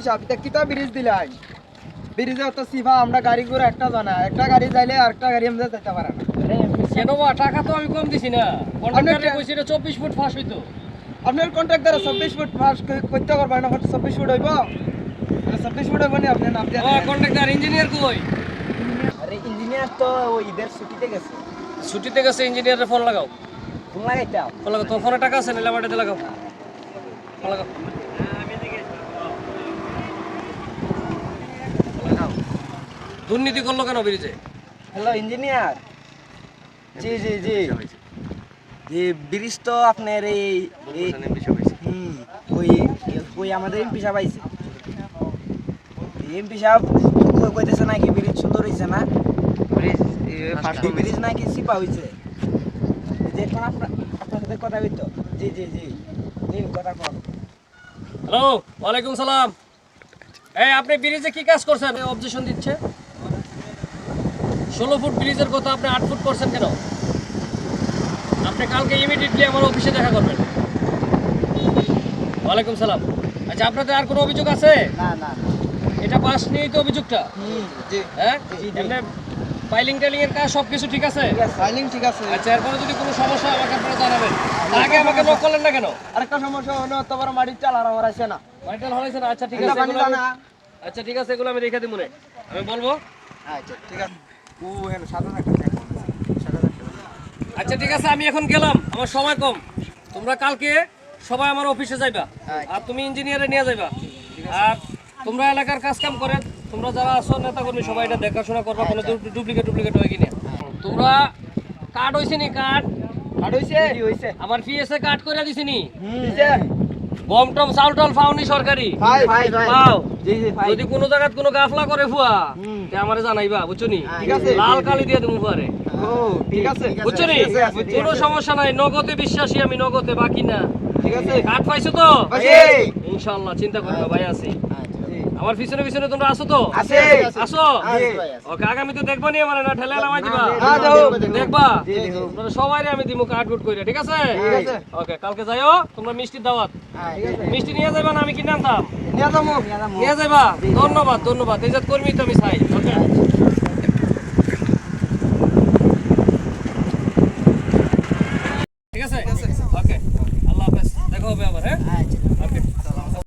সাহেব এটা কিতা ব্রিজ দিলাই ব্রিজে তো সিফা আমরা গাড়ি করে একটা জানা একটা গাড়ি যাইলে আরেকটা গাড়ি আমরা যেতে পারে না কেন বা টাকা তো আমি কম দিছি না কন্ট্রাক্টরে কইছি এটা 24 ফুট ফাঁস হইতো আপনার কন্ট্রাক্টর 24 ফুট ফাঁস করতে পারবেন না 24 ফুট হইব 26 ফুট হইব না আপনি নাম দিয়ে কন্ট্রাক্টর ইঞ্জিনিয়ার কই আরে ইঞ্জিনিয়ার তো ওই ঈদের ছুটিতে গেছে ছুটিতে গেছে ইঞ্জিনিয়ারের ফোন লাগাও ফোন লাগাইতাম ফোন লাগাও তোর ফোনে টাকা আছে নিলে আমার লাগাও ফোন লাগাও দুর্নীতি করলো কেন ব্রিজে হ্যালো ইঞ্জিনিয়ার জি জি জি জি ব্রিজ তো আপনার এই ওই ওই আমাদের এমপি সাহেব আইছে এমপি সাহেব কইতেছে নাকি ব্রিজ সুন্দর হয়েছে না ব্রিজ নাকি সিপা হয়েছে দেখুন আপনার সাথে কথা হইতো জি জি জি জি কথা কন হ্যালো ওয়ালাইকুম সালাম এই আপনি ব্রিজে কি কাজ করছেন অবজেকশন দিচ্ছে 16 ফুট ব্রিজের কথা আপনি 8 ফুট করছেন কেন আপনি কালকে ইমিডিয়েটলি আমার অফিসে দেখা করবেন ওয়ালাইকুম সালাম আচ্ছা আপনাদের আর কোনো অভিযোগ আছে না না এটা পাস নিয়েই তো অভিযোগটা জি হ্যাঁ এমনি ফাইলিং টেলিং এর কাজ সবকিছু ঠিক আছে ফাইলিং ঠিক আছে আচ্ছা এরপরে যদি কোনো সমস্যা হয় আমাকে আপনারা জানাবেন আগে আমাকে নক করলেন না কেন আরেকটা সমস্যা হলো তোমার মাটির চাল আর আছে না ভাইটাল হয়েছে না আচ্ছা ঠিক এটা আছে পানি এগুলো জানা আচ্ছা ঠিক আছে এগুলো আমি রেখে দিই মনে আমি বলবো আচ্ছা ঠিক আছে ও হেন আচ্ছা ঠিক আছে আমি এখন গেলাম আমার সময় কম তোমরা কালকে সবাই আমার অফিসে যাইবা আর তুমি ইঞ্জিনিয়ারে নিয়ে যাইবা আর তোমরা এলাকার কাজ কাম করে তোমরা যারা আছো নেতা কর্মী সবাই এটা দেখাশোনা করবা কোনো ডুপ্লিকেট হয়ে কিনা তোমরা কার্ড হইছে নি কার্ড কাট হইছে হইছে আমার পিএসএ কার্ড করে দিছি নি দিছে গম টম চাউল টাউল পাওনি সরকারি ভাই ভাই পাও জি জি ভাই যদি কোনো জায়গায় কোনো গাফলা করে ফুয়া তে আমারে জানাইবা বুঝছো নি ঠিক আছে। লাল কালি দিয়ে দেবো পারে ও ঠিক আছে বুঝছো নি কোনো সমস্যা নাই নগদে বিশ্বাসী আমি নগদে বাকি না ঠিক আছে কার্ড পাইছো তো পাইছি। ইনশাআল্লাহ চিন্তা করো না ভাই আছি আমার পিছনে পিছনে তোমরা আসো তো আছে আসো জি। ওকে আগামীতে দেখবো নি আমার না ঠেলে নামাই দিবা হ্যাঁ, দেবো। দেখবা জি, দেবো। তোমরা সবাইরে আমি দিমু কার্ড গুড কইরা ঠিক আছে ঠিক আছে ওকে কালকে যাইও তোমরা মিষ্টির দাওয়াত মিষ্টি নিয়ে যাইবা না আমি কিনে আনতাম নিয়ে যাবো নিয়ে যাইবা ধন্যবাদ ধন্যবাদ এই যে কর্মী তো আমি চাই ওকে ঠিক আছে ওকে আল্লাহ হাফেজ দেখা হবে আবার হ্যাঁ আচ্ছা